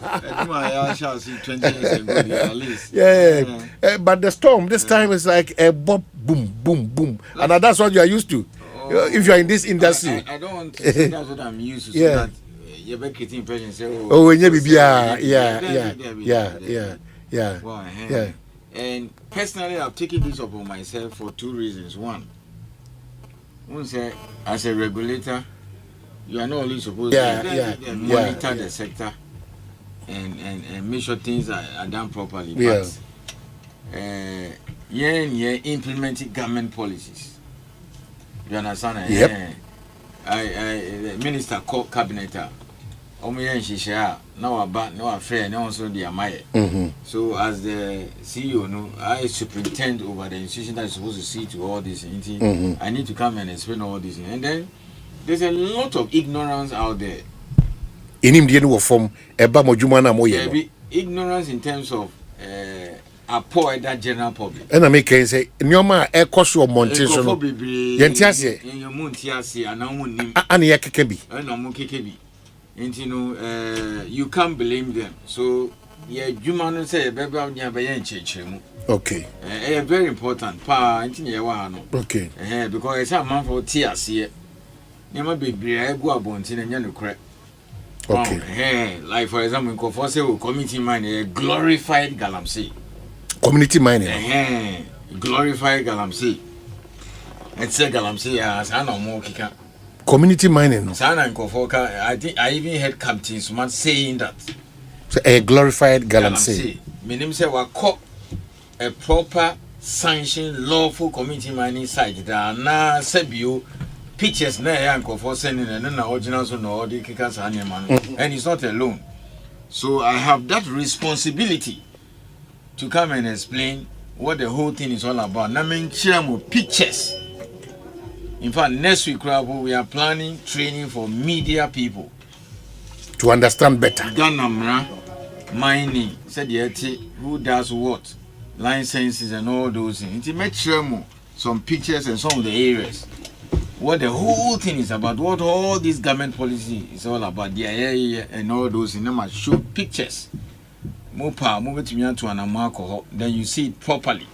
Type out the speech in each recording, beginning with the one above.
I shall see 20 years ago at least. But the storm this time is like a boom, boom, boom, and that's what you are used to. If you are in this industry, I don't want to say that's what I'm used to. So that you're creating impression. Say, yeah. And personally, I've taken this upon myself for two reasons. One say, as a regulator, you are not only supposed to monitor the sector and make sure things are done properly, but implementing government policies. You understand? Yep. The minister called cabinet. Now our friend also the Amaye. So as the CEO, I superintend over the institution that is supposed to see to all this. I need to come and explain all this, and then there's a lot of ignorance out there. In Indian form, ignorance in terms of apply that general public. And I make say, Nyoma air cost your mountain. Yentiase, and no one Kekebi. And no more Kekebi. And you can't blame them. So, you say, baby, okay. Very important. Okay. Because it's a man for tears here. You might be go about and crack. Okay. Like for example, in community mining, glorified galamsey. Community mining. Glorified galamsey. It's a galamsey as I know more kika. Community mining. Sana and Kofoka, I even heard captains saying that. So a glorified galamsey. Meaning say we call a proper sanctioned lawful community mining site that na sebio pictures na yanko for sending and then originals on all the kickers and it's not alone. So I have that responsibility to come and explain what the whole thing is all about. Na men pictures. In fact, next week we are planning training for media people to understand better. Ganamra mining said who does what, licenses and all those things. It makes sure some pictures and some of the areas. What the whole thing is about, what all this government policy is all about, and all those things. Must show pictures. Move it to me to an alcohol, then you see it properly.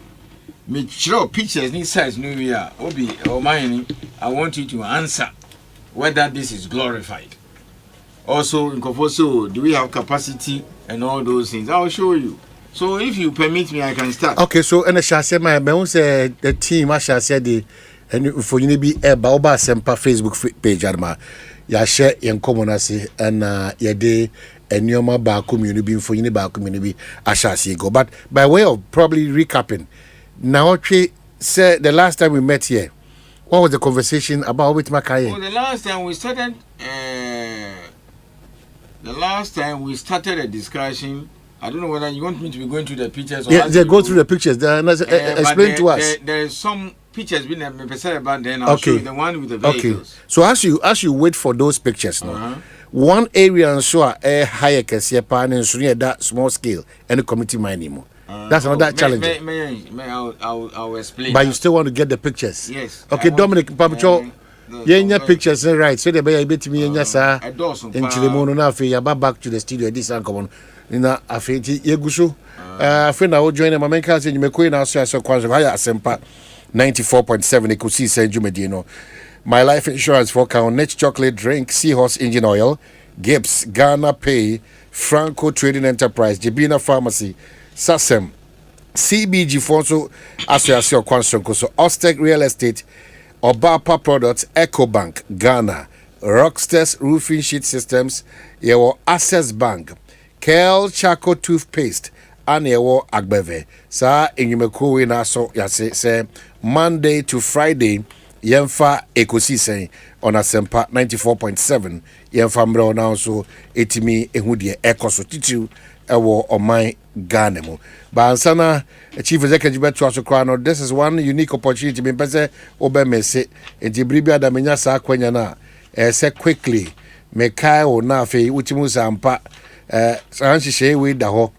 Make sure pictures need size new year. Obi or mining. I want you to answer whether this is glorified. Also, in Kofoso, do we have capacity and all those things? I'll show you. So if you permit me, I can start. Okay, so and I shall say my say the team I shall say the and for you be a Baoba Sempa Facebook page arma. Ya share in common as and ya day and your bar community for you bar community I shall see go. But by way of probably recapping, now said the last time we met here, what was the conversation about with Makaye? Well, the last time we started a discussion. I don't know whether you want me to be going through the pictures or they go through the pictures. Explain to us. There is some pictures being about then I'll show you the one with the vehicles. Okay. So as you wait for those pictures, one area and so a higher pan and so that small scale and community mining. That's another challenge. I'll explain. But you still want to get the pictures? Yes. Okay, Dominic, Pabucho, pictures, right? So the baby bit me in Yasa in Chilemono now, back to the studio. This uncommon. I think Yegusu. I think I will join my main cousin. You may queen also as a quasi higher Sempa 94.7. You could see Saint Jumedino. My life insurance for count net chocolate drink, seahorse engine oil, Gibbs, Ghana Pay, Franco Trading Enterprise, Jibina Pharmacy. Sasem, CBG Fonso Association Kwansonko, so Ostec Real Estate, Obapa Products, EcoBank, Ghana, Rocksters Roofing Sheet Systems, Yewo Access Bank, Kel Chaco Toothpaste, and Yewo Agbeve. Sa Inyumeko na so yase say Monday to Friday, Yemfa Ekosisen on Asempa 94.7, Yemfa Mro now so etimi ehudie ekoso titu. Ewo Omai Ghana mo. Bansana chief executive beto asokra. This is one unique opportunity. Me pese obe mese enti bribia da menya sa kwanya na say quickly me kai o na fe utimu sampa sanhihye we da ho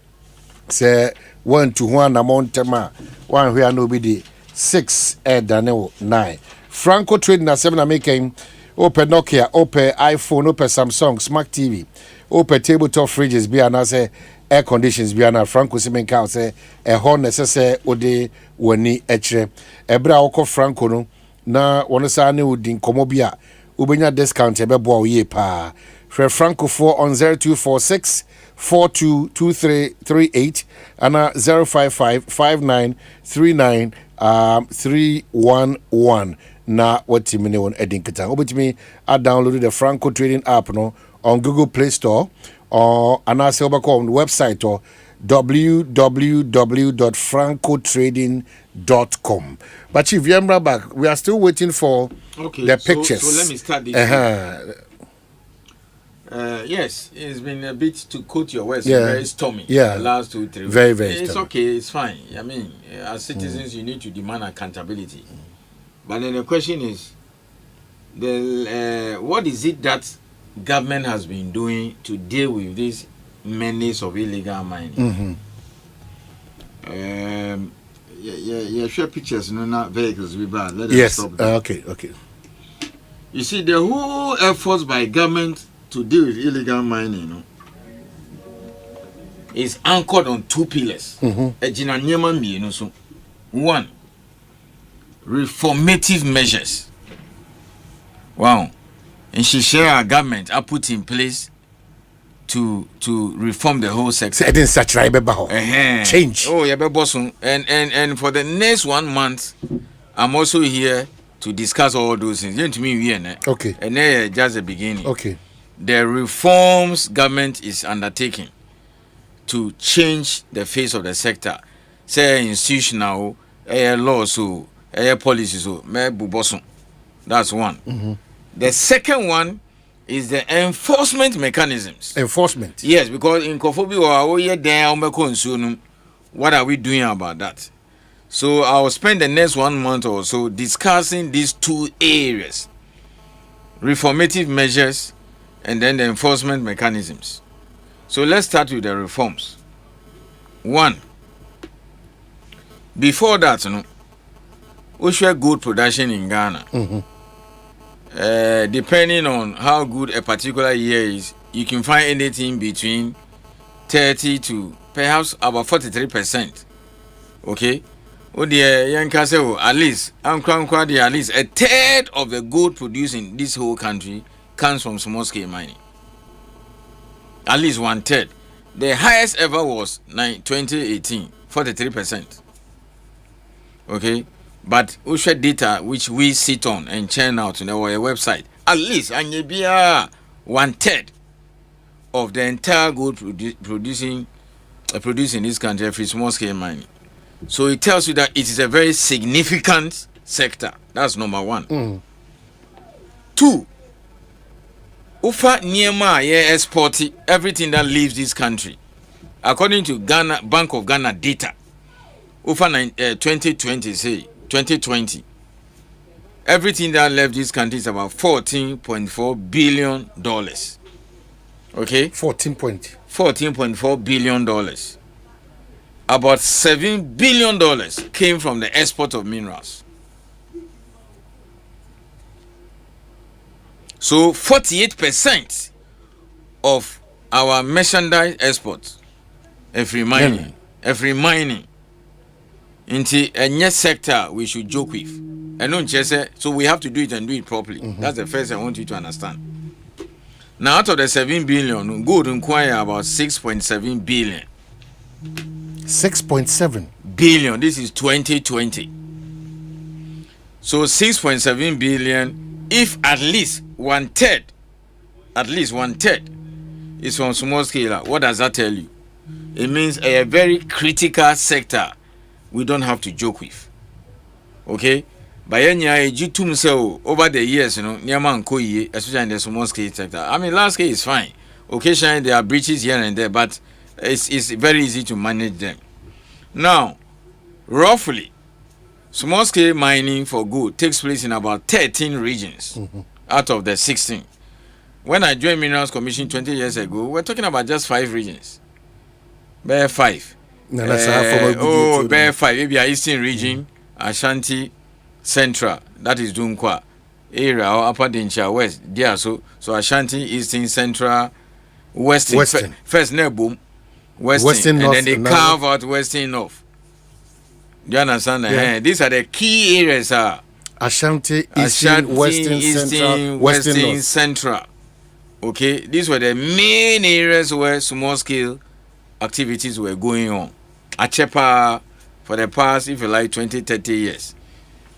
say 1 to 1 amount ma one hwe na obi di 6 dane 9 Franco Trade na 7 na making open Nokia, open iPhone, open Samsung, Smart TV, open tabletop fridges be and say air conditions be and Franco Simenka say a horn necessary ode wani etre ebra oko Franco no na wono sa ne odin komobia ubenya discount ebebo ye pa Franco 4 on 0246 422338 and 055 5939 311 na what me won edin kata obetimi I downloaded the Franco trading app no on Google Play Store or and I say on the website or www.francotrading.com. But Chief Yemra back, we are still waiting for the pictures. So let me start this. Yes, it's been a bit, to quote your words, very stormy. Yeah, the last 2-3 weeks. Very it's stormy. Okay, it's fine. I mean, as citizens, you need to demand accountability. But then the question is, what is it that government has been doing to deal with this menace of illegal mining? Share pictures, not vehicles. We bad. Let us stop that. Okay. You see, the whole efforts by government to deal with illegal mining, is anchored on 2 pillars. One, reformative measures. Wow. And she share our government are put in place to reform the whole sector. Change. Oh, yeah, and for the next 1 month, I'm also here to discuss all those things. Okay. And then just the beginning. Okay. The reforms government is undertaking to change the face of the sector. Say institutional, law, so policy, so that's one. The second one is the enforcement mechanisms. Enforcement. Yes, because in Kofobi what are we doing about that? So I'll spend the next 1 month or so discussing these 2 areas: reformative measures and then the enforcement mechanisms. So let's start with the reforms. One, before that, we share good production in Ghana. Depending on how good a particular year is, you can find anything between 30 to perhaps about 43%. Okay? At least at least a third of the gold produced in this whole country comes from small scale mining. At least 1/3. The highest ever was 2018, 43%. Okay? But we share data which we sit on and churn out on our website. At least 1/3 of the entire gold producing in this country for small scale mining. So it tells you that it is a very significant sector. That's number 1. 2, Ufa Niema export everything that leaves this country. According to Ghana Bank of Ghana data, Ufa 2020, everything that left this country is about $14.4 billion. Okay? $14.4 billion. About $7 billion came from the export of minerals. So 48% of our merchandise exports, every mining, into a new sector we should joke with. And don't just say, so we have to do it and do it properly. That's the first I want you to understand. Now, out of the 7 billion, gold inquire about 6.7 billion. 6.7 billion. This is 2020. So 6.7 billion. If at least 1/3 is from small scale, what does that tell you? It means a very critical sector we don't have to joke with. Okay? But over the years, especially in the small scale sector. I mean, large scale is fine. Occasionally there are breaches here and there, but it's very easy to manage them. Now, roughly, small scale mining for gold takes place in about 13 regions out of the 16. When I joined Minerals Commission 20 years ago, we're talking about just 5 regions. Bare 5. Bare 5. Maybe our Eastern region, Ashanti, Central, that is Dunkwa area, or Upper Dencha West. There, so Ashanti, Eastern, Central, Western. First near boom. Western and North, then they carve out Western North. Do you understand that? Yeah. These are the key areas. Ashanti, Eastern, Western, Central, Western North. Central. Okay, these were the main areas where small scale activities were going on. Achepa for the past, if you like, 20, 30 years.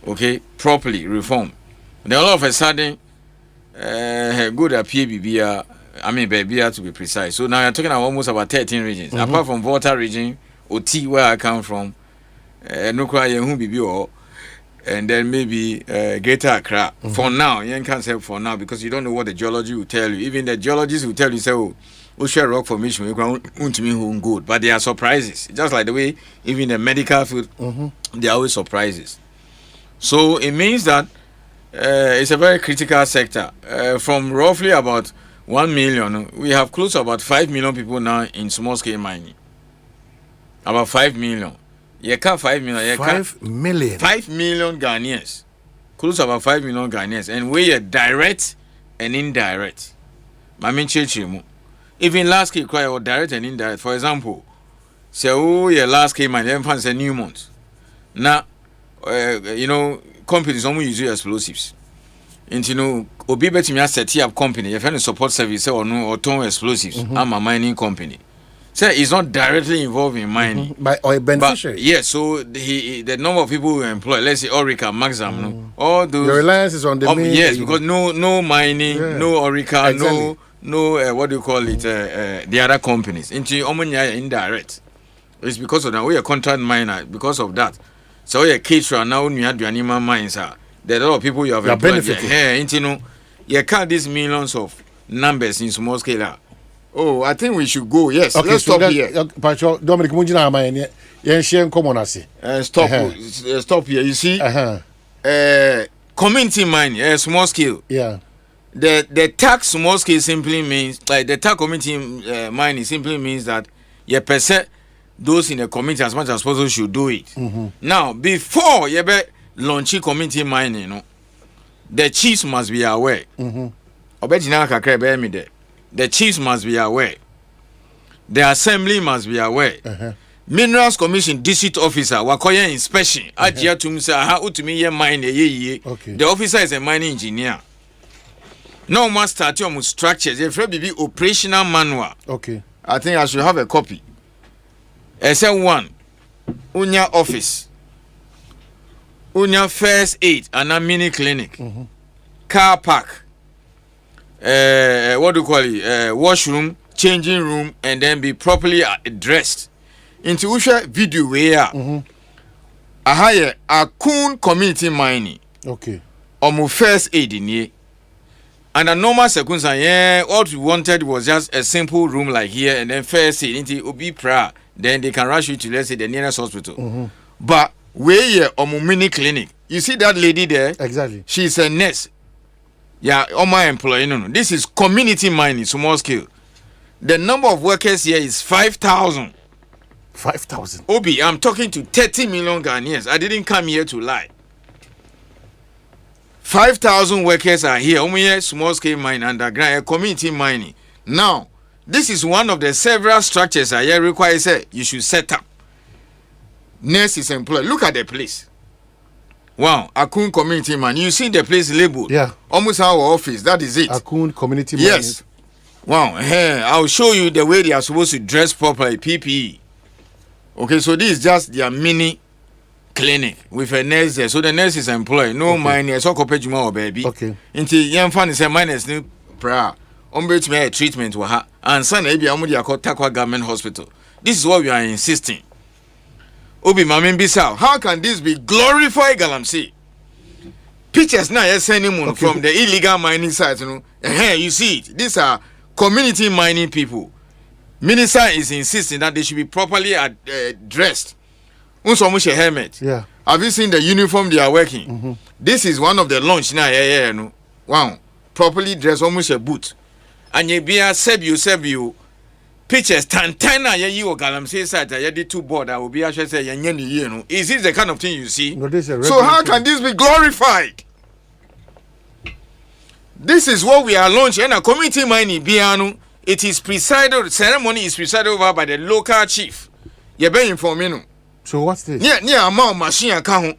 Okay, properly reformed. Then all of a sudden, good appear BBR. I mean, BBR to be precise. So now you're talking about almost about 13 regions. Apart from Volta region, OT where I come from, Nukra Yehu BBO, and then maybe Greater Accra. For now, you can't say for now because you don't know what the geology will tell you. Even the geologists will tell you, say, oh, Ocean rock formation, we can't mean good. But there are surprises. Just like the way even the medical field, there are always surprises. So it means that it's a very critical sector. From roughly about 1 million, we have close to about 5 million people now in small scale mining. About 5 million. You can't 5 million. 5 million. 5 million Ghanaians. Close to about 5 million Ghanaians. And we are direct and indirect. I mean, even last scale cry or direct and indirect. For example, say, oh, yeah, last scale mine, then fancy a new month. Now, companies only use explosives. And obi beti me set up company, you find a support service or no or ton explosives. I'm a mining company. So it's not directly involved in mining. By or a beneficiary. Yes, so the number of people who employ, let's say Orica, Maxam, all those. The reliance is on the main. Yes, because no mining, no Orica, exactly. no what do you call it? The other companies. Into Omonia indirect. It's because of that. We are contract miner because of that. So we are caterer now. We have the animal mines. There are a lot of people you have employed. You count these millions of numbers in small scale. Oh, I think we should go. Yes, okay, let's so stop here. Dominic Mujina, stop here. You see, community mining, small scale. Yeah. The tax small scale simply means like the tax community mining simply means that you percent those in the community as much as possible should do it. Now, before you be launching community mining, the chiefs must be aware. The chiefs must be aware. The assembly must be aware. Minerals Commission district officer wakoya inspection. Ajia tumsa aha utumi ye mine ye. The officer is a mining engineer. No more start your structures. If you be operational manual. Okay. I think I should have a copy. SM1 Unya office. Unya first aid and a mini clinic. Car park. What do you call it? Washroom, changing room, and then be properly dressed. Into Usha video where a higher Akun community mining. Okay. Omu first aid in here. And a normal sequence, all we wanted was just a simple room like here, and then first aid into Obi Pra. Then they can rush you to, let's say, the nearest hospital. But where here Omu mini clinic. You see that lady there? Exactly. She's a nurse. Yeah, all my employee. No. This is community mining, small scale. The number of workers here is 5,000. 5,000. Obi, I'm talking to 30 million Ghanaians. I didn't come here to lie. 5,000 workers are here. Only here, small scale mining, underground, community mining. Now, this is one of the several structures I require. Say you should set up. Nurses employed. Look at the place. Wow, Akun community man. You see the place labeled. Yeah. Almost our office. That is it. Akun community man. Yes. Wow. I'll show you the way they are supposed to dress properly. PPE. Okay, so this is just their mini clinic with a nurse there. So the nurse is employed. No mine. So kopejuma or baby. Okay. Into young fan is a minus new prayer. To me a treatment wa ha. And son maybe amudi akọ Takwa Government Hospital. This is what we are insisting. Obi Mamin Bissau, how can this be glorified Galamsey? Pictures now you're sending from the illegal mining sites, you see it. These are community mining people. Minister is insisting that they should be properly dressed. Also, a helmet. Yeah. Have you seen the uniform they are working? This is one of the launch now. Wow. Properly dressed, almost a boot. And you be a Sebu. Pictures tantana you Galamsey site ya did two board I will be actually say is this the kind of thing you see? No, so how can this be glorified? This is what we are launching and a community mining piano it is presided, ceremony is presided over by the local chief. You be informing. So what's this? Yeah, amount machine account.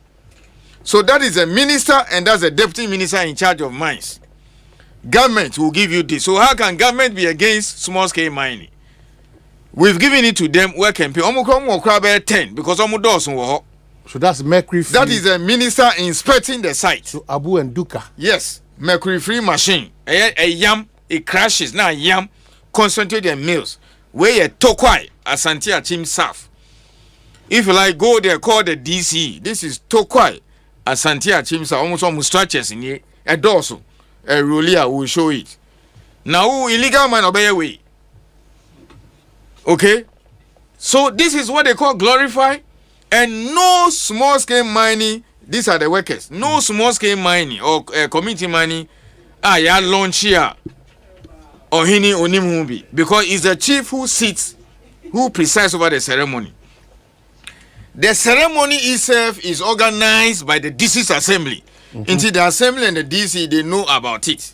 So that is a minister and that's a deputy minister in charge of mines. Government will give you this. So how can government be against small scale mining? We've given it to them. Where can pay? 10 because so that's mercury free. That is a minister inspecting the site. So Abu and Duka. Yes, mercury free machine. A yam, it crashes now. Yam concentrated mills. Where a tokwai Asante Achim South. If you like, go there, call the DC. This is tokwai Asante Achim South. Almost structures in here. A dorsal, a ruler will show it. Now illegal mine obey way. Okay, so this is what they call glorify. And no small scale mining, these are the workers. No small scale mining or community mining. Ya launch here or hini onimhubi. Because it's the chief who sits, who presides over the ceremony. The ceremony itself is organized by the DC's assembly. Until the assembly and the DC, they know about it.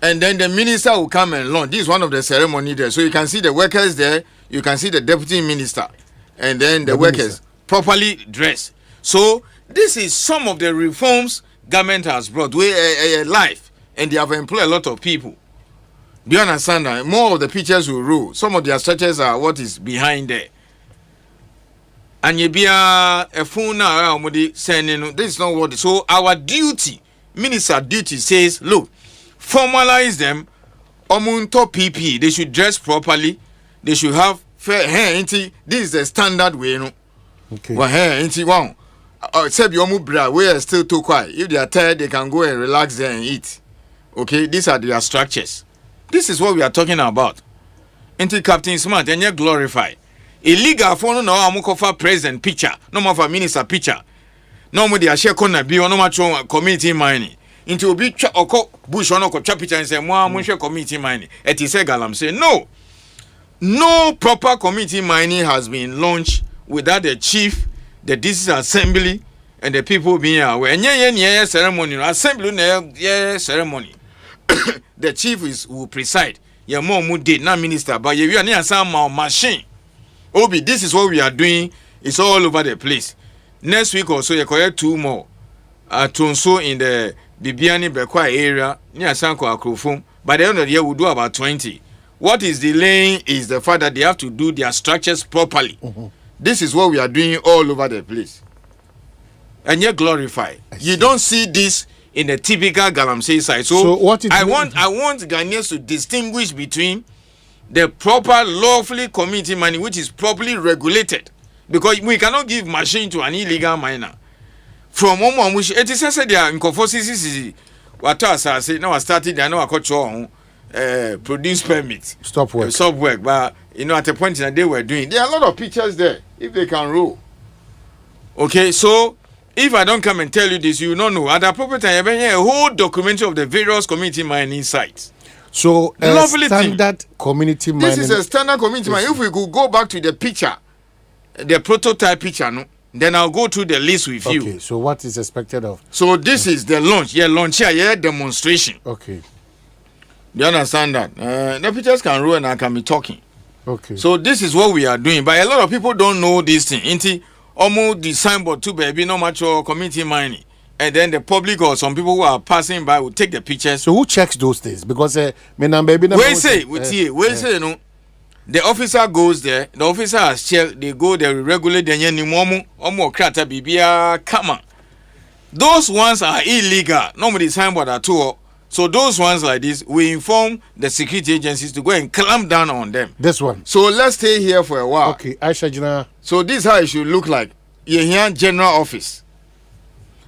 And then the minister will come and launch. This is one of the ceremony there. So you can see the workers there. You can see the deputy minister. And then the workers. Minister. Properly dressed. So this is some of the reforms government has brought with life, and they have employed a lot of people. Do you understand that? More of the pictures will rule. Some of their structures are what is behind there. And you be a phone now. This is not what. So our duty, minister duty says, look, formalize them. Omunto PP. They should dress properly. They should have fair hair. This is the standard way. You know? Okay. Well, hey, except your mubra, we are still too quiet. If they are tired, they can go and relax there and eat. Okay, these are their structures. This is what we are talking about. Into Captain Smart and you glorify. Illegal for no amukofa president picture, no more for minister picture. No more they share corner be no much community mining. Into a big or bush on a picture and say, Moi, share community mining. It is a galam say no. No proper community mining has been launched without the chief, the district assembly, and the people being aware. And yeah, ceremony, assembly, yeah, ceremony. The chief will preside. Yeah, more did not minister, but you are near some machine. Obi, this is what we are doing. It's all over the place. Next week or so, you collect 2 more. Tonso in the Bibiani Bekwa area, near Sanko Akrofum. By the end of the year, we'll do about 20. What is delaying is the fact that they have to do their structures properly. This is what we are doing all over the place. And yet glorify. You don't see this in the typical Galamsey side. So what I want Ghanaians to distinguish between the proper lawfully community mining, which is properly regulated. Because we cannot give machine to an illegal miner. From one which it is said they are in conformity. What I say now I started, I know I got your produce permits. Stop work. But at the point that they were doing, there are a lot of pictures there. If they can roll. Okay, so if I don't come and tell you this, you will not know. At the appropriate time, a whole documentary of the various community mining sites. So standard community mining. This is a standard community mining. If we could go back to the picture, the prototype picture, no, then I'll go through the list with you. Okay, so what is expected of? So this is the launch. Yeah, launch here, yeah, demonstration. Okay. Do you understand that? The pictures can roll and I can be talking. Okay. So this is what we are doing. But a lot of people don't know this thing. Inti almost the signboard too baby, no much community mining. And then the public or some people who are passing by will take the pictures. So who checks those things? Because no. The officer goes there. The officer has checked. They go there regulate the krata bibia kama. Those ones are illegal. Nobody signboard at all. So those ones like this, we inform the security agencies to go and clamp down on them. This one. So let's stay here for a while. Okay, Aisha Jina. So this is how it should look like. You're here in general office.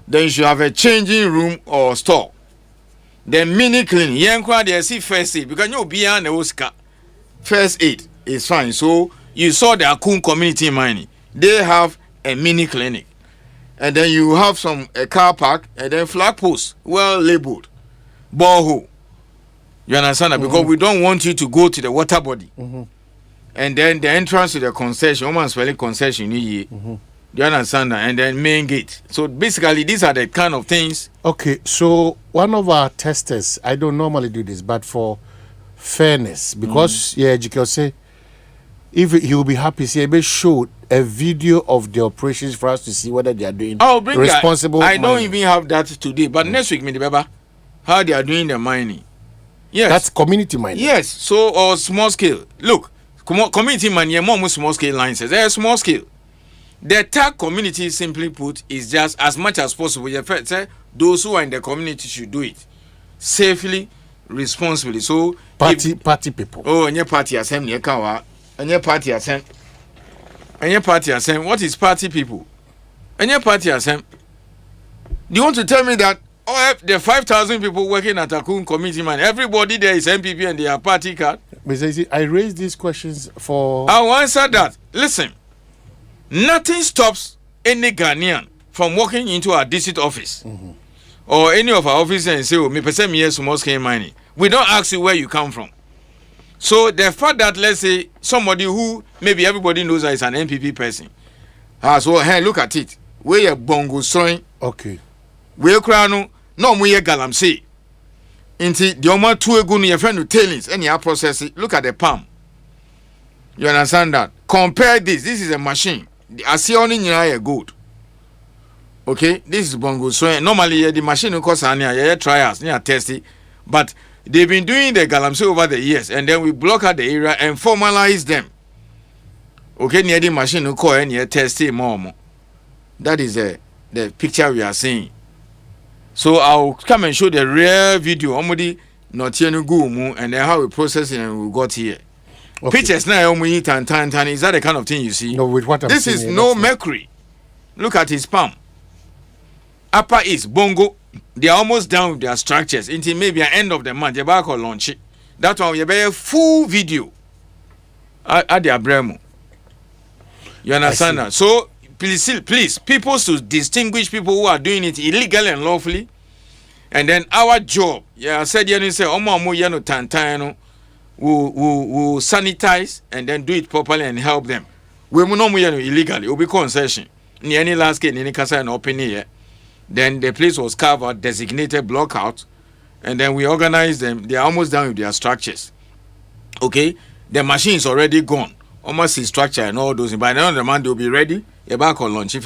Then you should have a changing room or store. Then mini clinic. You there see first aid because you be on the Oscar. First aid is fine. So you saw the Akun community mining. They have a mini clinic. And then you have a car park and then flag posts, well labeled. Borehole. You understand that? Because we don't want you to go to the water body. And then the entrance to the concession, woman's spelling concession, do you understand that? And then main gate. So basically, these are the kind of things. Okay, so one of our testers, I don't normally do this, but for fairness because say if he will be happy, say maybe show a video of the operations for us to see whether they are doing responsible. I don't even have that today, but next week, how they are doing the mining. Yes, that's community mining. Yes, so or small scale. Look, community mining, more small scale licenses. They are small scale. The tag community, simply put, is just as much as possible. Those who are in the community should do it safely, responsibly. So party people. Oh, and your party assembly, and your party assembly, and your party assembly. What is party people? And your party assembly. Do you want to tell me that the 5,000 people working at Akun community man, everybody there is MPP and they have party card? I raised these questions for. I'll answer that. Listen, nothing stops any Ghanaian from walking into our district office or any of our offices and say, "Oh, me person me small scale mining." We don't ask you where you come from. So the fact that, let's say, somebody who maybe everybody knows is an MPP person, so hey, look at it. Where a bongo sewing. Okay. Where crown no mu ye galamsey. Inti the oma two egu no your friend with tailings and you process it. Look at the palm. You understand that? Compare this. This is a machine. I see only near gold. Okay, this is bongo sewing. Normally the machine costs near trials, near testing, but they've been doing the galamsey over the years, and then we block out the area and formalize them. Okay, near the machine who call and near testing more. That is the picture we are seeing. So I'll come and show the real video. Omudi not here no go and then how we process it and we got here. Okay. Pictures now tan. Is that the kind of thing you see? No, with what I'm this is no mercury. Look at his palm. Upper is bongo. They are almost done with their structures until maybe at end of the month. They're back on launch it. That one will be a full video at the Abremo. You understand that? So please, people should distinguish people who are doing it illegally and lawfully. And then our job, I said, will sanitize and then do it properly and help them. We will not illegally, it will be concession. In any last case, in any casa and open here, then the place was covered, designated block out, and then we organized them. They are almost done with their structures. Okay, the machine is already gone. Almost his structure and all those. By the end of the month, they'll be ready. You're back on launch.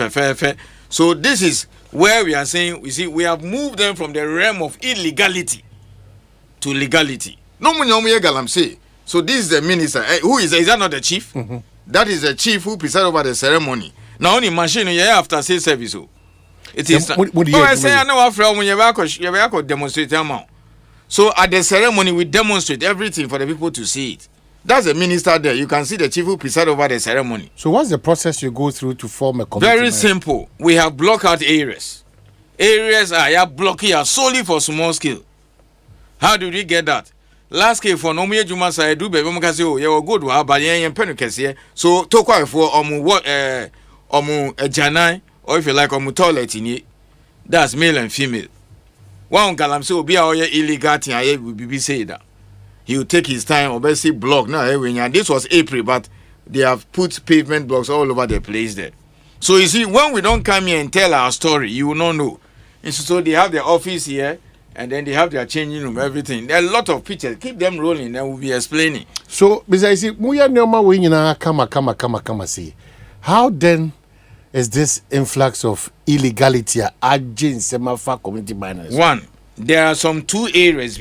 So this is where we are saying, we have moved them from the realm of illegality to legality. No money, say. So this is the minister. Who is that not the chief? That is the chief who presided over the ceremony. Now only machine after say service. It is. I say I know from when you demonstrate. So at the ceremony, we demonstrate everything for the people to see it. That's the minister there. You can see the chief who preside over the ceremony. So what's the process you go through to form a committee? Very simple. We have block out areas. Areas are blocking solely for small scale. How do we get that? Last scale for no me juma say do be say oh you good wa ba yen pen kese. So to kwa for omu janai or if you like toilet in. That's male and female. One galam say obi a illegal thing aye will be say that. He will take his time, obviously block. Now, this was April, but they have put pavement blocks all over the place there. So you see, when we don't come here and tell our story, you will not know. And so they have their office here, and then they have their changing room, everything. There are a lot of pictures. Keep them rolling, and we'll be explaining. So, besides, how then is this influx of illegality at Semafa community miners? One, there are some two areas.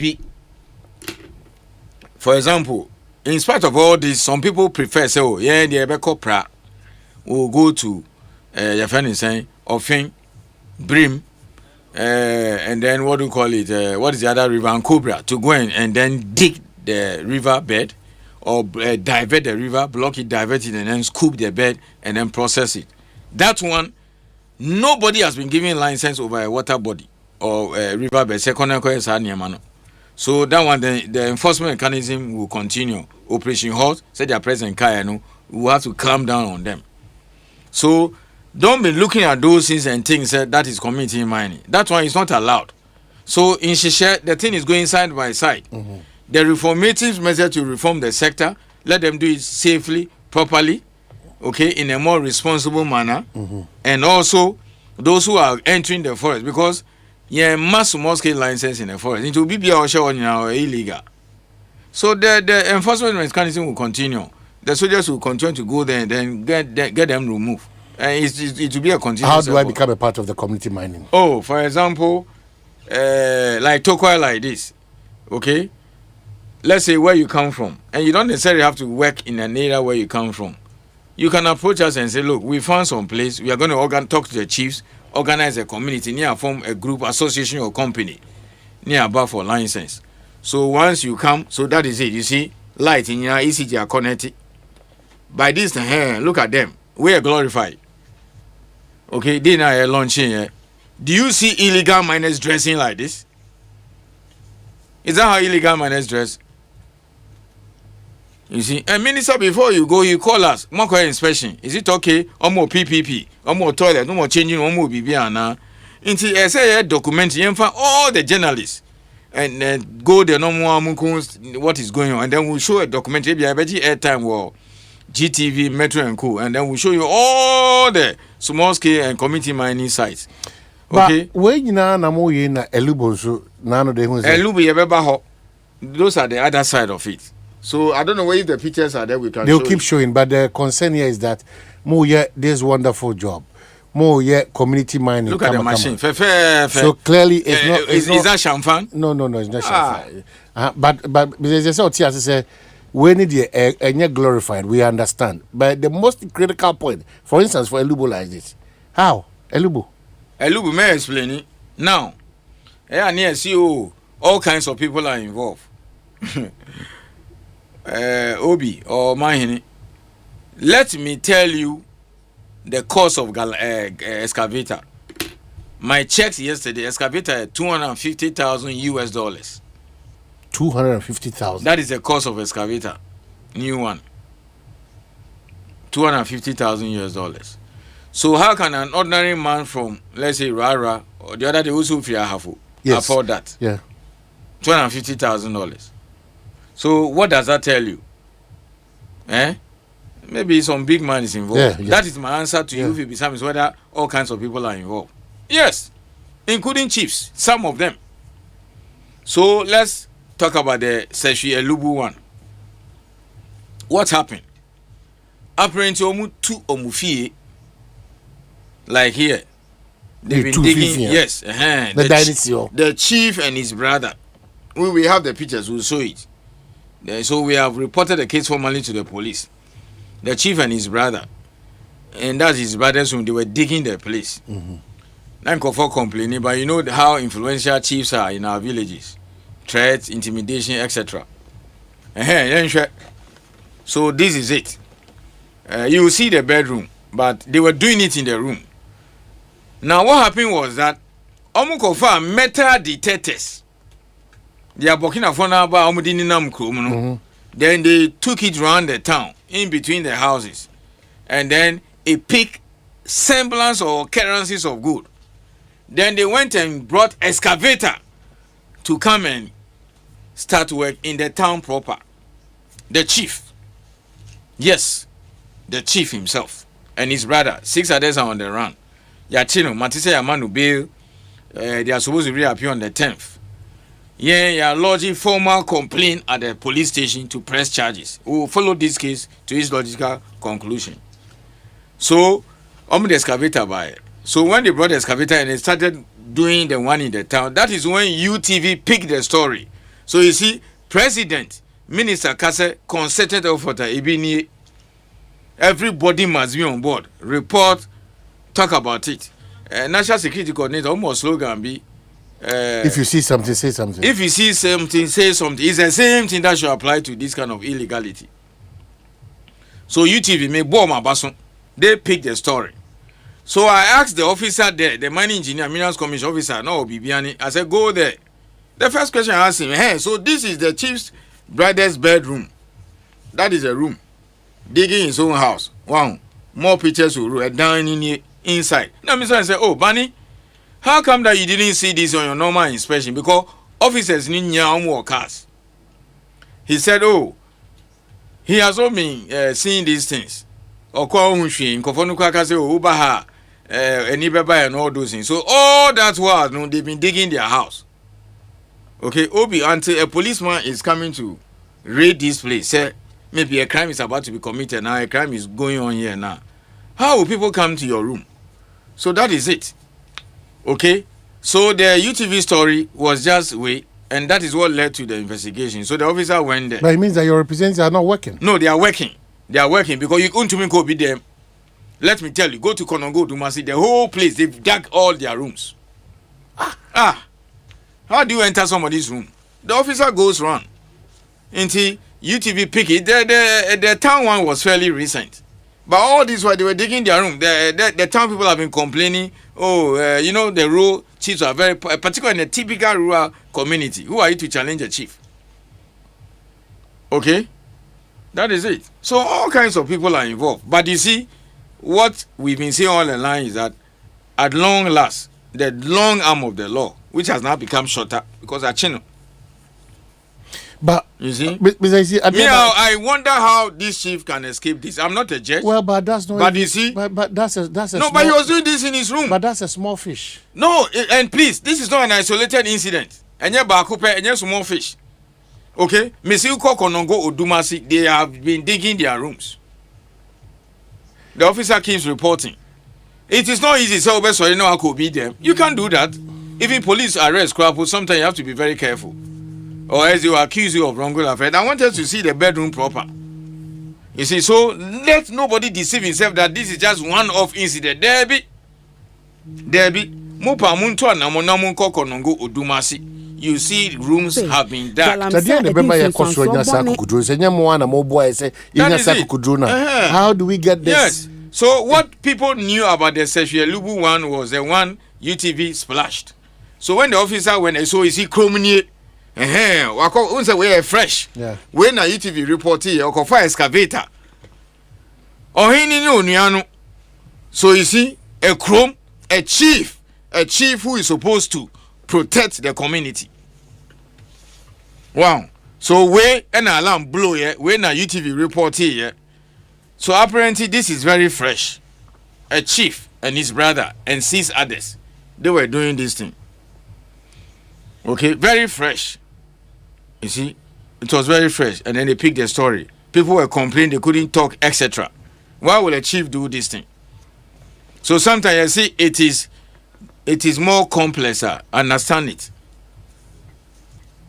For example, in spite of all this, some people prefer say, oh, yeah, the Ebeko will go to your friend is saying, Offing, Brim, and then what do you call it? What is the other river? And Cobra to go in and then dig the river bed or divert the river, block it, divert it, and then scoop the bed and then process it. That one, nobody has been given license over a water body or a river bed. So that one, the enforcement mechanism will continue. Operation Halt, say their president Kayano, we will have to clamp down on them. So don't be looking at those things and things that is community mining. That one is not allowed. So in Shisha, the thing is going side by side. The reformative measure to reform the sector, let them do it safely, properly, okay, in a more responsible manner, and also those who are entering the forest, because mass small scale license in the forest. It will be illegal. So the enforcement mechanism will continue. The soldiers will continue to go there and then get them removed. And it will be a continuous. How do I become a part of the community mining? Oh, for example, like Tokwa like this, okay? Let's say where you come from, and you don't necessarily have to work in an area where you come from. You can approach us and say, look, we found some place. We are going to talk to the chiefs, organize a community, near form a group, association or company, near above for license. So once you come, so that is it. You see, light in your ECG are connected. By this time, look at them. We are glorified. Okay, they now are launching here. Do you see illegal miners dressing like this? Is that how illegal miners dress? You see, and minister, before you go, you call us. More inspection. Is it okay? Or more PPP? Or more toilet? No more changing? Or more BBA? Until I say document, you find all the journalists and go there no more what is going on, and then we'll show a document. Maybe I bet airtime or GTV, Metro and Co. And then we'll show you all the small scale and community mining sites. Okay. But when you na mo na elubo so na no de hu say elubo ye beba ho. Those are the other side of it. So I don't know where if the pictures are there. We can. They'll keep showing, but the concern here is that more this wonderful job, more community mining. Look at the machine. So clearly, it's not. Is that champagne? No, it's not champagne. But there's a say we need the glorified. We understand, but the most critical point, for instance, for Elubo like this, how Elubo may explain it now. Yeah, near CEO, all kinds of people are involved. Obi or Mahini, let me tell you the cost of excavator. My checks yesterday, excavator $250,000 US. 250,000. That is the cost of excavator, new one. $250,000 US. So how can an ordinary man from, let's say, Rara or the other day also afford that? Yeah, $250,000. So what does that tell you? Maybe some big man is involved. Yeah. That is my answer to you. If it becomes whether all kinds of people are involved. Yes, including chiefs, some of them. So let's talk about the Seshi Elubu one. What happened? Apparently, omufi, like here, they've been digging. Yes, the chief and his brother. We have the pictures. We'll show it. So we have reported the case formally to the police. The chief and his brother, and that's his brothers whom they were digging their place. Not for complaining, but you know how influential chiefs are in our villages. Threats, intimidation, etc. So this is it. You will see the bedroom, but they were doing it in the room. Now what happened was that Omukofa metal detectors. They are Burkina Faso. Then they took it around the town, in between the houses, and then it picked semblance or occurrences of good. Then they went and brought excavator to come and start work in the town proper. The chief, yes, the chief himself and his brother, 6 others are on the run. Yachino, Matisse Yamanu bail, they are supposed to reappear on the 10th. Yeah, lodging formal complaint at the police station to press charges. We will follow this case to its logical conclusion. So, the excavator by. So when they brought the excavator and they started doing the one in the town, that is when UTV picked the story. So you see, President, Minister Kase, concerted effort, everybody must be on board. Report, talk about it. National Security Coordinator, almost slogan be, if you see something, say something. If you see something, say something. It's the same thing that should apply to this kind of illegality. So UTV may bomb a bason. They pick the story. So I asked the officer there, the mining engineer, Minerals Commission officer, no Bibiani. I said, go there. The first question I asked him, hey, so this is the chief's brother's bedroom. That is a room. Digging his own house. Wow. More pictures will down in inside. Now Mr. said, oh, Bunny, how come that you didn't see this on your normal inspection? Because officers need more cars. He said, oh, he has all been seeing these things. Or call Hunshin, Kofonuka say, oh, Ubaha, and Ibaba and all those things. So all that was, no, they've been digging their house. Okay, Obi, until a policeman is coming to raid this place, say maybe a crime is about to be committed now, a crime is going on here now. How will people come to your room? So that is it. Okay? So the UTV story was just way, and that is what led to the investigation. So the officer went there. But it means that your representatives are not working. No, they are working. They are working because you couldn't be them. Let me tell you, go to Konongo, Dumasi, the whole place, they've dug all their rooms. How do you enter somebody's room? The officer goes round. Until UTV pick it. The town one was fairly recent. But all this while they were digging their room, the town people have been complaining, the rural chiefs are very, particularly in a typical rural community. Who are you to challenge a chief? Okay? That is it. So all kinds of people are involved. But you see, what we've been saying all along is that at long last, the long arm of the law, which has now become shorter because of Chino. But you see, I wonder how this chief can escape this. I'm not a judge. Well, but that's not. But you see, but that's a no. Small, but he was doing this in his room. But that's a small fish. No, and please, this is not an isolated incident. And you bakupe, and you small fish. Okay, Monsieur Konongo Odumasi, they have been digging their rooms. The officer keeps reporting. It is not easy. So you know I could be them. You can't do that. Even police arrest crap, sometimes you have to be very careful. Or else they will accuse you of wrongful affair. I want us to see the bedroom proper. You see, so let nobody deceive himself that this is just one-off incident. Debbie. Mupa Muntua Namonamunko Konongo Odumasi. You see, rooms have been dug. How do we get this? Yes. So what people knew about the Session Lubu one was the one UTV splashed. So when the officer went, so is he chroming? We're fresh. Yeah. When a UTV report here, or fire excavator. Or he so you see, a chrome, a chief who is supposed to protect the community. Wow. So where an alarm blow here, when a UTV report here. So apparently this is very fresh. A chief and his brother and 6 others, they were doing this thing. Okay, very fresh. You see, it was very fresh. And then they picked the story. People were complaining they couldn't talk, etc. Why will a chief do this thing? So sometimes I see it is more complex. Understand it.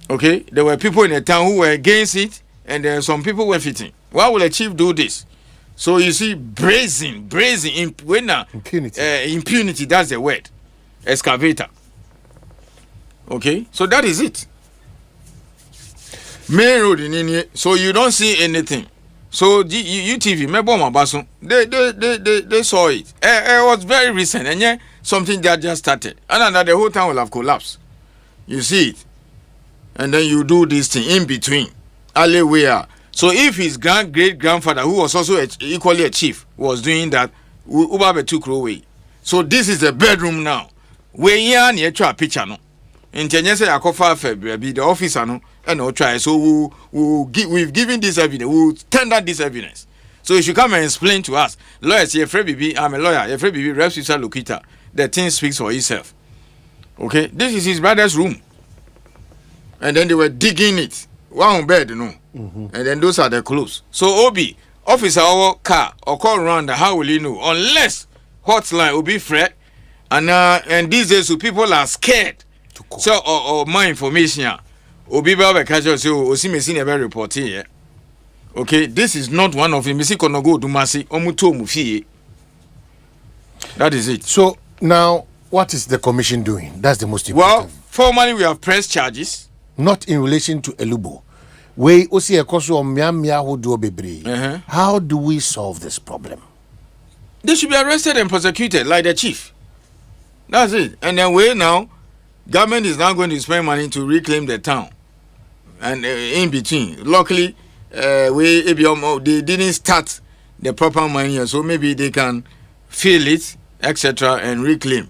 Okay, there were people in the town who were against it, and there some people were fitting. Why will a chief do this? So you see, brazen, impunity. That's the word. Excavator. Okay, so that is it. Main road in India, so you don't see anything. So UTV, they saw it. It was very recent, and yeah, something that just started, and then the whole town will have collapsed. You see it, and then you do this thing in between, alleyway. So if his great grandfather, who was also equally a chief, was doing that, Ubabe took away. So this is the bedroom now. We here near a picture no. In Tenyese Akofa February, the officer no, and no try. So we've given this evidence. We'll tender this evidence. So you should come and explain to us. Lawyers, I'm a lawyer. Refusal Lukita. The thing speaks for itself. Okay, this is his brother's room, and then they were digging it. One bed, you know. And then those are the clothes. So Obi, officer or car or call around, how will you know? Unless hotline will be fret, and these days so people are scared. So or my information, Obi Baba casual so Osi never report here. Okay, this is not one of them. Missy Konogo Dumasi Omuto Mufi. That is it. So now, what is the commission doing? That's the most important. Well, formally we have pressed charges. Not in relation to Elubo. We also how do we solve this problem? They should be arrested and prosecuted like the chief. That's it. And then we now, government is now going to spend money to reclaim the town. And in between, luckily, they didn't start the proper money, so maybe they can fill it, etc., and reclaim.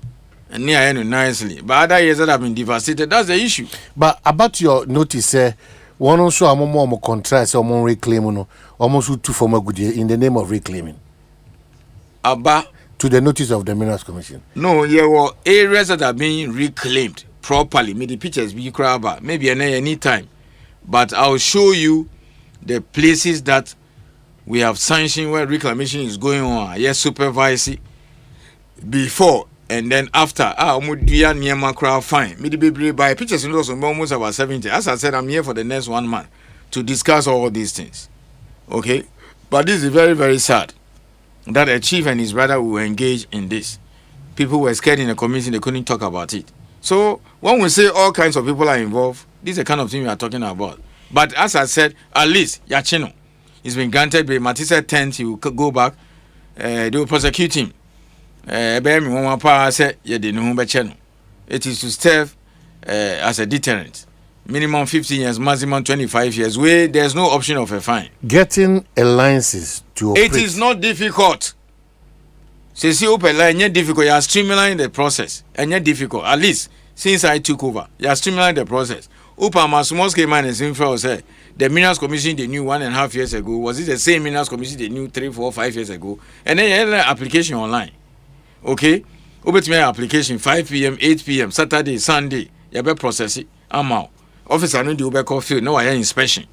And near end nicely. But other years that have been devastated, that's the issue. But about your notice, one also a more contract, or reclaim, almost two former good in the name of reclaiming. About to the notice of the Minerals Commission. No, there were areas that are being reclaimed properly. Maybe the pictures be crab, maybe any time. But I'll show you the places that we have sanctioned where reclamation is going on, yes, supervise it before and then after. Omudia Niema crowd fine. Me be by pictures in those almost about 70. As I said, I'm here for the next 1 month to discuss all these things. Okay? But this is very, very sad that a chief and his brother will engage in this. People were scared in the community, they couldn't talk about it. So when we say all kinds of people are involved, this is the kind of thing we are talking about. But as I said, at least Yachino, he's been granted by Matisa 10, he will go back, they will prosecute him. It is to serve as a deterrent. Minimum 15 years, maximum 25 years. Where there's no option of a fine. Getting alliances to operate. It is not difficult. Say, open line, it's difficult. You are streamlining the process. And it's difficult. At least since I took over, you are streamlining the process. Upama small scale miners in France say the Minerals Commission they knew 1.5 years ago. Was it the same Minerals Commission they knew 3, 4, 5 years ago? And then you had an application online. Okay? Over to my application 5 p.m., 8 p.m., Saturday, Sunday. You better process it. I'm out. Officer no do back off field. No, I inspection.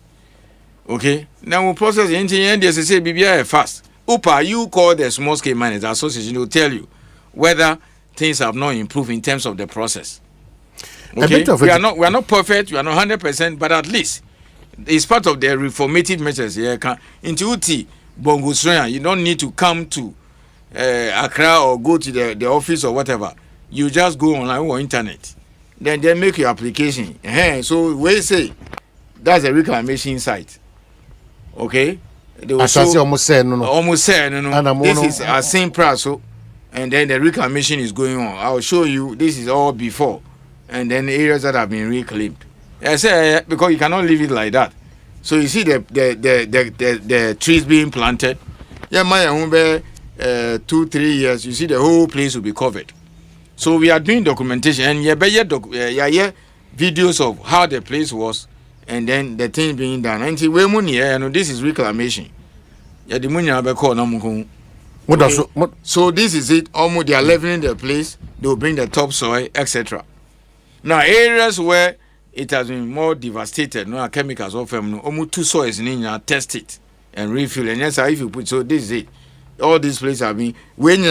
Okay? Now we process the engineer. They say BBI fast. Upa, you call the small scale miners association. They will tell you whether things have not improved in terms of the process. Okay? We are not perfect. We are not 100%, but at least it's part of the reformative measures. Yeah, into UT Bongo Sroya, you don't need to come to Accra or go to the office or whatever. You just go online or internet. Then they make your application. So we say that's a reclamation site. Okay? They will almost say no. This is a same price. So, and then the reclamation is going on. I'll show you. This is all before, and then the areas that have been reclaimed. I say because you cannot leave it like that. So you see the trees being planted. Yeah, my 2-3 years. You see the whole place will be covered. So we are doing documentation and videos of how the place was and then the thing being done. And this is reclamation. So this is it. Almost they are leveling the place. They will bring the topsoil, etc. Now areas where it has been more devastated, no chemicals of them, almost 2 soils in test it and refill. And yes, if you put so this is it. All these places have been when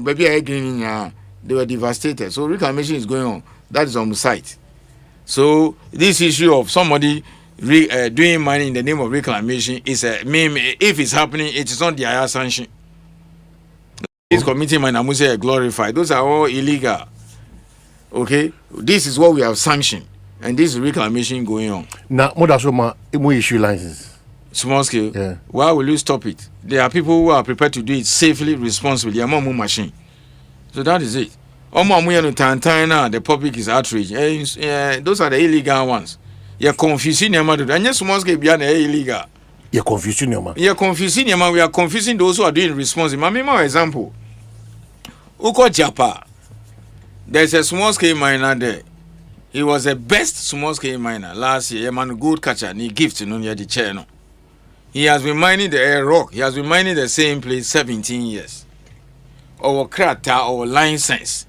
baby I green they were devastated. So reclamation is going on. That is on the site. So this issue of somebody doing mining in the name of reclamation is a meme. If it's happening, it is not the higher sanction. This committee mine, I must say, glorified. Those are all illegal. Okay, this is what we have sanctioned, and this is reclamation going on. Now, what does we issue license? Small scale. Yeah. Why will you stop it? There are people who are prepared to do it safely, responsibly. I'm on machine. So that is it. The public is outraged. Those are the illegal ones. You're confusing them. And yes, small scale beyond illegal. You're confusing them. You're confusing them. We are confusing those who are doing responsible. My example. Uko Japa. There's a small scale miner there. He was the best small scale miner last year. A man good catcher and he gifts near the channel. He has been mining the air rock. He has been mining the same place 17 years. Our character, our license.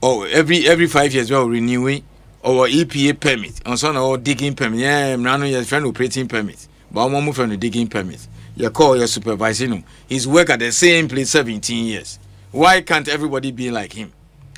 Or every 5 years we are renewing our EPA permit. And so our digging permit. Yeah, I'm not friend operating permit. But I'm moving from the digging permit. You call your supervisor. He's worked at the same place 17 years. Why can't everybody be like him?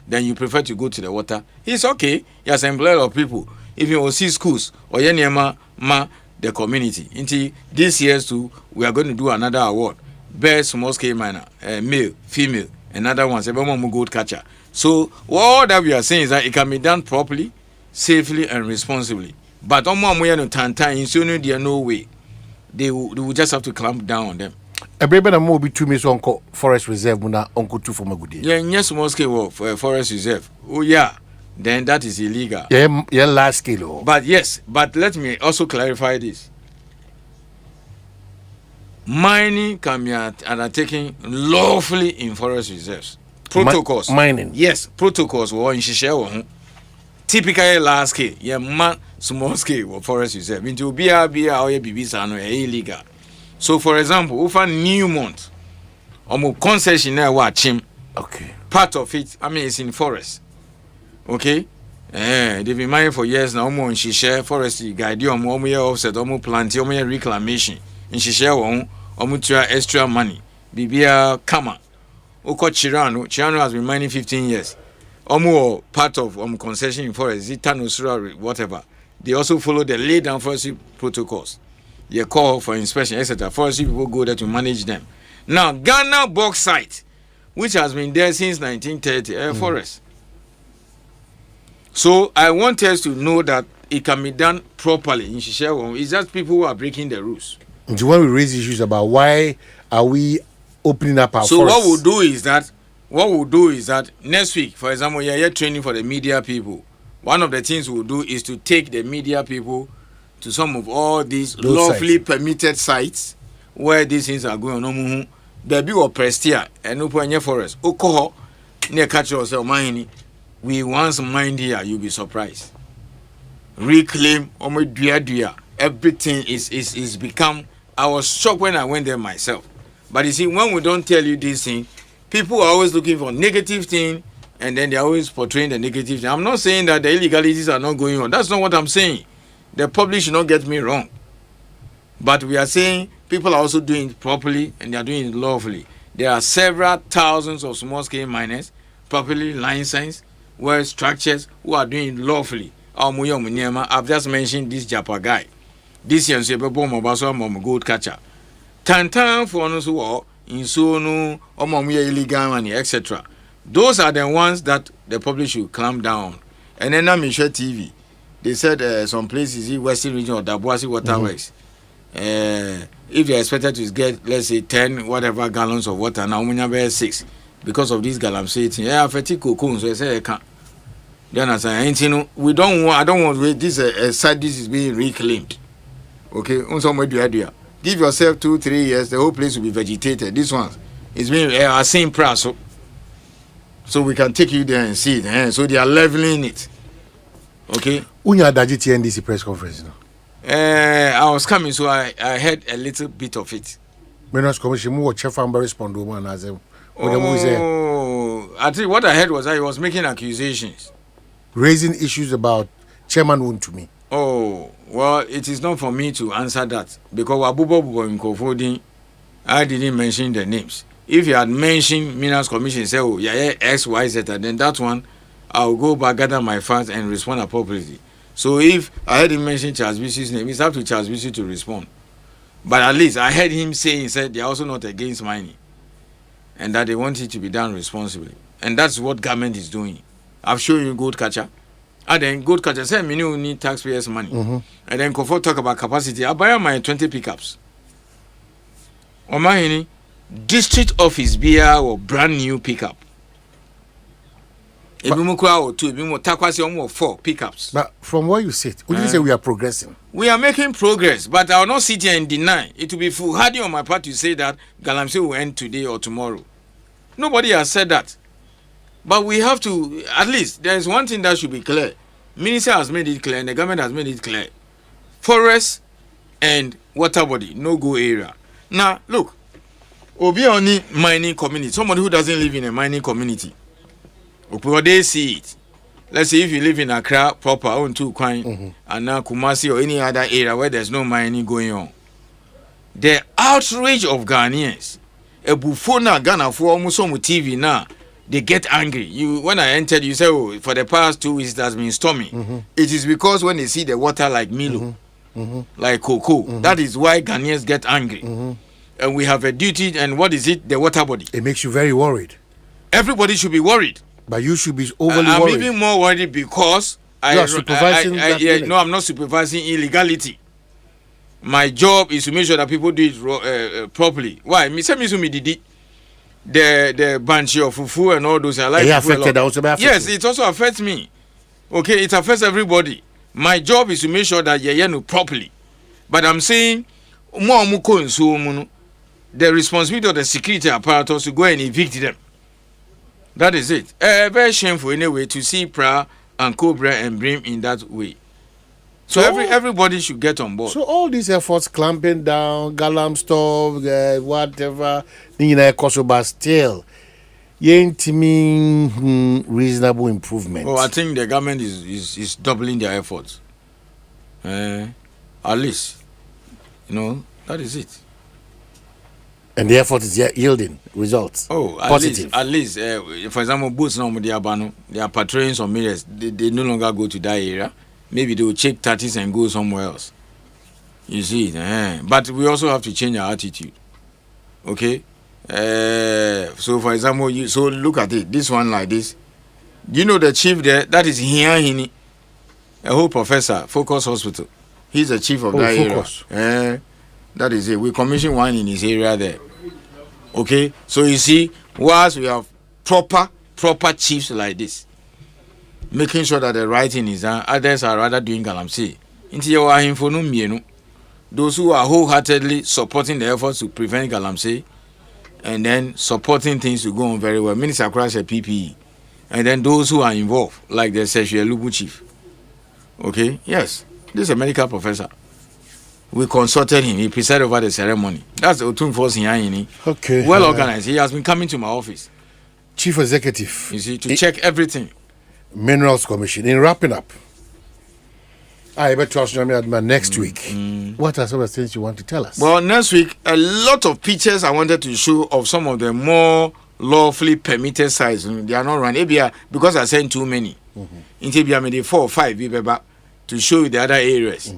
Then you prefer to go to the water. He's okay. He has employed a lot of people. If you will see schools or the community. Until this year too, we are going to do another award. Best small scale miner, male, female, another one, everyone gold catcher. So all that we are saying is that it can be done properly, safely, and responsibly. But on one way and there no way. They will just have to clamp down on them. A baby and more be 2 minutes on forest reserve muna uncle 2 for Magudi. Yeah, yes, small scale forest reserve. Oh yeah, then that is illegal. Yeah, large scale. But yes, but let me also clarify this. Mining can be undertaken lawfully in forest reserves. Protocols. Mining. Yes, protocols were in Shisha. Typically large scale, small scale or forest reserve. Into BRB or BBS illegal. So for example, if a Newmont or concessionaire watch him, okay. Part of it, it's in forest. Okay? They've been mining for years now. Omo Nshishe forestry guide omo ye offset, omo plant, omo ye reclamation. Nshishe won, omo try extra money. Bibia Kama. Oko Chirano has been mining 15 years. Omo part of concession in forest, Zitanosura, whatever. They also follow the lay down forestry protocols. They call for inspection, etc. Forestry people go there to manage them. Now, Ghana bauxite, which has been there since 1930, forest. So I want us to know that it can be done properly in Shishewo. It's just people who are breaking the rules. And when we raise issues about why are we opening up our so forests? what we'll do is that next week, for example, you're training for the media people. One of the things we'll do is to take the media people to some of all these lawfully permitted sites where these things are going on. Baby or Prestia and Upanya Forest. Okoho near catch yourself, Mahini. We once mined here, you'll be surprised. Reclaim, everything is become. I was shocked when I went there myself. But you see, when we don't tell you this thing, people are always looking for negative thing, and then they're always portraying the negative thing. I'm not saying that the illegalities are not going on. That's not what I'm saying. The public should not get me wrong. But we are saying people are also doing it properly, and they are doing it lawfully. There are several thousands of small-scale miners, properly licensed, well structures, who are doing it lawfully. I've just mentioned this Japa guy. This year, gold catcher. Tantan for us who are in Sonu, illegal money, etc. Those are the ones that the public should clamp down. And then I'm Michelle TV. They said some places in Western region or Dabuasi Waterways. If you're expected to get, let's say, 10 whatever gallons of water, now we have 6 because of this galamsey. Yeah, fatigue so I say I can't. Then I say, we don't want. I don't want this. Site this is being reclaimed. Okay, give yourself 2-3 years, the whole place will be vegetated. This one is being a same price, so we can take you there and see it. So they are leveling it. Okay. When you had that NDC press conference, no? I was coming, so I heard a little bit of it. Menos commission more chef and respond woman as a. I think what I heard was that he was making accusations, raising issues about chairman won to me. Oh, well, it is not for me to answer that because Wabubo in Kofodin, I didn't mention the names. If you had mentioned Minas Commission, say, oh, yeah, X, Y, Z, then that one, I'll go back, gather my facts, and respond appropriately. So if I heard him mention Charles Bishop's name, it's up to Charles Bishop to respond. But at least I heard him say, he said, they're also not against mining, and that they want it to be done responsibly. And that's what government is doing. I've shown you gold catcher. And then gold catcher said, "Me need taxpayers' money." And then Kofo talk about capacity. I buy my 20 pickups. Omahini, district office beer or brand new pickup. Ebimukwa or 2, Ebimu Takwasi or 4 pickups. But from what you said, would you say we are progressing? We are making progress, but I will not sit here and deny. It will be foolhardy on my part to say that Galamsey will end today or tomorrow. Nobody has said that. But we have to, at least, there is one thing that should be clear. Minister has made it clear and the government has made it clear. Forest and water body, no-go area. Now, look, Obioni mining community, somebody who doesn't live in a mining community, they see it. Let's say if you live in Accra proper, on two Kwine, and now Kumasi or any other area where there's no mining going on. The outrage of Ghanaians, a buffona Ghana for almost on TV now. They get angry. When I entered, you say, oh, for the past 2 weeks, it has been stormy. It is because when they see the water like Milo, like cocoa, that is why Ghanaians get angry. And we have a duty, and what is it? The water body. It makes you very worried. Everybody should be worried. But you should be overly worried. I'm even more worried because you are supervising no, I'm not supervising illegality. My job is to make sure that people do it properly. Why? Me say me did the bunch of fufu and all those. I like affected also. Yes, it also affects me. Okay, it affects everybody. My job is to make sure that you know properly. But I'm saying the responsibility of the security apparatus to go and evict them. That is it. Very shameful anyway to see Pra and Cobra and Brim in that way. So everybody should get on board. So all these efforts clamping down, Galam stuff, whatever, but still, to me reasonable improvement. Oh, I think the government is doubling their efforts. At least, that is it. And the effort is yielding results. Oh, positive. At least, for example, boots now they are patrolling some areas. They no longer go to that area. Maybe they will check 30s and go somewhere else. You see, but we also have to change our attitude. Okay. So for example, so look at it. This one like this. You know the chief there. That is Hini, a whole professor, Focus Hospital. He's the chief of that Focus. area. That is it. We commission one in his area there. Okay. So you see, whilst we have proper chiefs like this, making sure that the right thing is done, others are rather doing galamsey. Those who are wholeheartedly supporting the efforts to prevent galamsey and then supporting things to go on very well. Minister across a PPE. And then those who are involved, like the Session Lubu chief. Okay? Yes. This is a medical professor. We consulted him. He presided over the ceremony. That's the Otun Force in. Okay. Well organized. He has been coming to my office. Chief Executive. You see, to check everything. Minerals Commission. In wrapping up, I bet trust you next week. What are some of the things you want to tell us? Well, next week, a lot of pictures I wanted to show of some of the more lawfully permitted sites. They are not running. Because I sent too many. In Tibia, maybe 4 or 5 to show you the other areas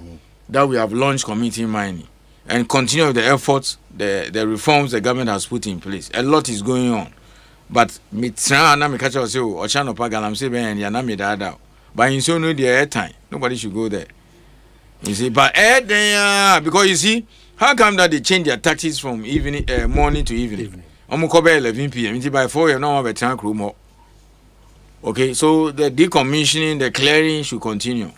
that we have launched community mining and continue the efforts, the reforms the government has put in place. A lot is going on. But but in so no the air time, nobody should go there. You see, but because you see, how come that they change their tactics from morning to evening? 11 p.m. By 4 you know have a tank room. Okay, so the decommissioning, the clearing should continue.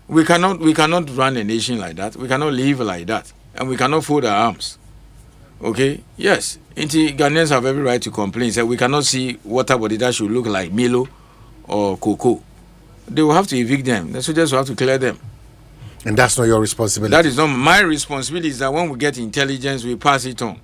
We cannot run a nation like that. We cannot live like that, and we cannot fold our arms. Okay, yes, Ghanaians have every right to complain. So we cannot see water body that should look like Milo or cocoa. They will have to evict them. The soldiers will have to clear them. And that's not your responsibility. That is not my responsibility. Is that when we get intelligence, we pass it on.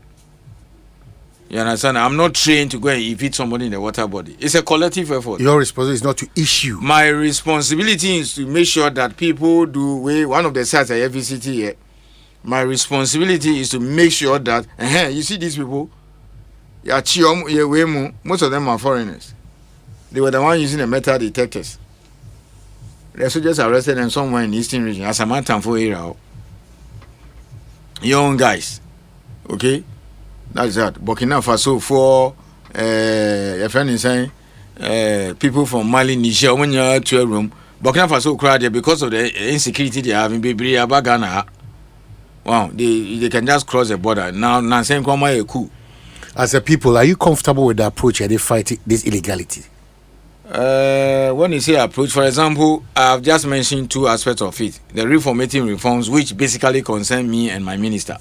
You understand? I'm not trained to go and evict somebody in the water body. It's a collective effort. Your responsibility is not to issue. My responsibility is to make sure that people do one of the sites at FVCT here. My responsibility is to make sure that you see these people, most of them are foreigners. They were the ones using the metal detectors. The soldiers arrested them somewhere in the eastern region, as a man for area. Young guys. Okay? That's that. Burkina Faso for your friend is saying people from Mali, Niger, when you're 12 room. Burkina Faso crowd there because of the insecurity they have in Ghana. Wow, they can just cross the border. Now saying come a coup. As a people, are you comfortable with the approach and they fight this illegality? When you say approach, for example, I've just mentioned 2 aspects of it. The reformating reforms, which basically concern me and my minister.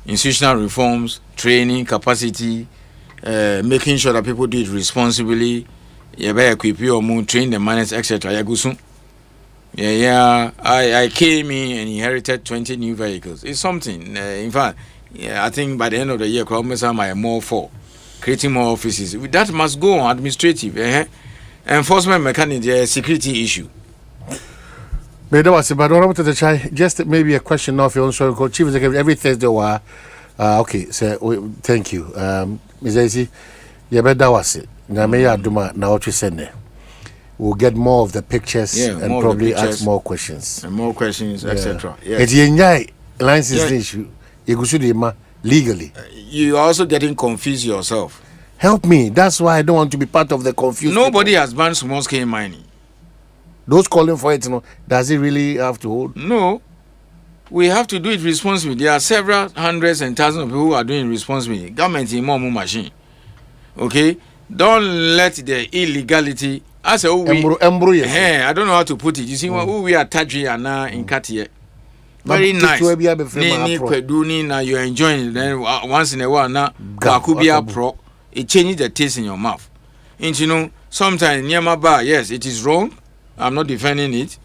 Institutional reforms, training, capacity, making sure that people do it responsibly, train the miners, etc. I came in and inherited 20 new vehicles. It's something. In fact, I think by the end of the year, I am more for creating more offices. That must go on administrative. Enforcement mechanism, security issue. Just maybe a question of your own. So, Chief Executive, every Thursday, okay, so thank you. Ms. Ayisi, you better was it. Now, may I do now what you send there? We'll get more of the pictures and probably ask more questions. And more questions, etc. It's license issue. Legally. You're also getting confused yourself. Help me. That's why I don't want to be part of the confusion. Nobody has banned small scale mining. Those calling for it, does it really have to hold? No. We have to do it responsibly. There are several hundreds and thousands of people who are doing it responsibly. Government in more machine. Okay? Don't let the illegality. I say, I don't know how to put it. You see, we are Tadri and now in Katia. Very nice. Now you're enjoying it. Then once in a while, now Wakubia Pro, it changes the taste in your mouth. And sometimes near my bar, yes, it is wrong. I'm not defending it.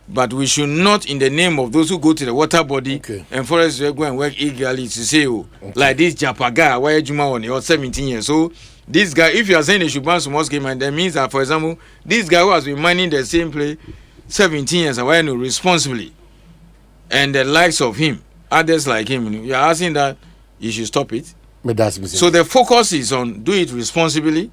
But we should not, in the name of those who go to the water body and forest, go and work illegally to say, like this Japa guy, why Juma on or 17 years. So this guy, if you are saying they should ban some game, and that means that, for example, this guy who has been mining the same place 17 years, why no responsibly, and the likes of him, others like him, you are asking that you should stop it. So the focus is on do it responsibly.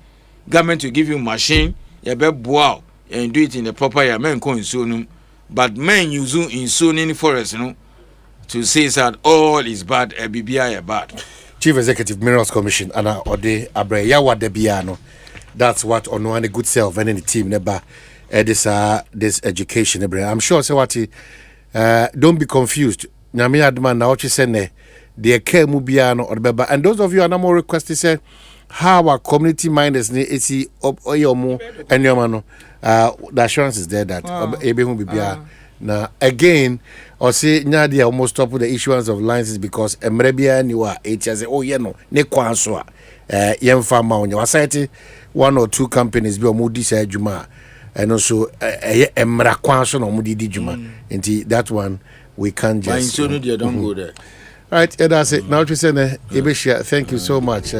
Government will give you machine, you better wow and do it in the proper way. Men go in but men use in zoning forest, to say that all is bad, BBI bad. Chief Executive Minerals Commission, Anna Ode Abre Yawa Debiano. That's what on one good self and any team never this education. I'm sure say what don't be confused. Nyami adman na ochi sene the care mubiano or beba. And those of you are no more requested say how our community minders ne esi oyomo and yomano. The assurance is there that now again or say Nadia almost stop with the issuance of licenses because Emrebia you are 8 years oh yeah no ne kwanswa yem farmer on your society 1 or 2 companies be omudi say juma and also emra kwanswa no mudi di juma and that one we can't just don't go there. Right, that's it. Now, thank you so much.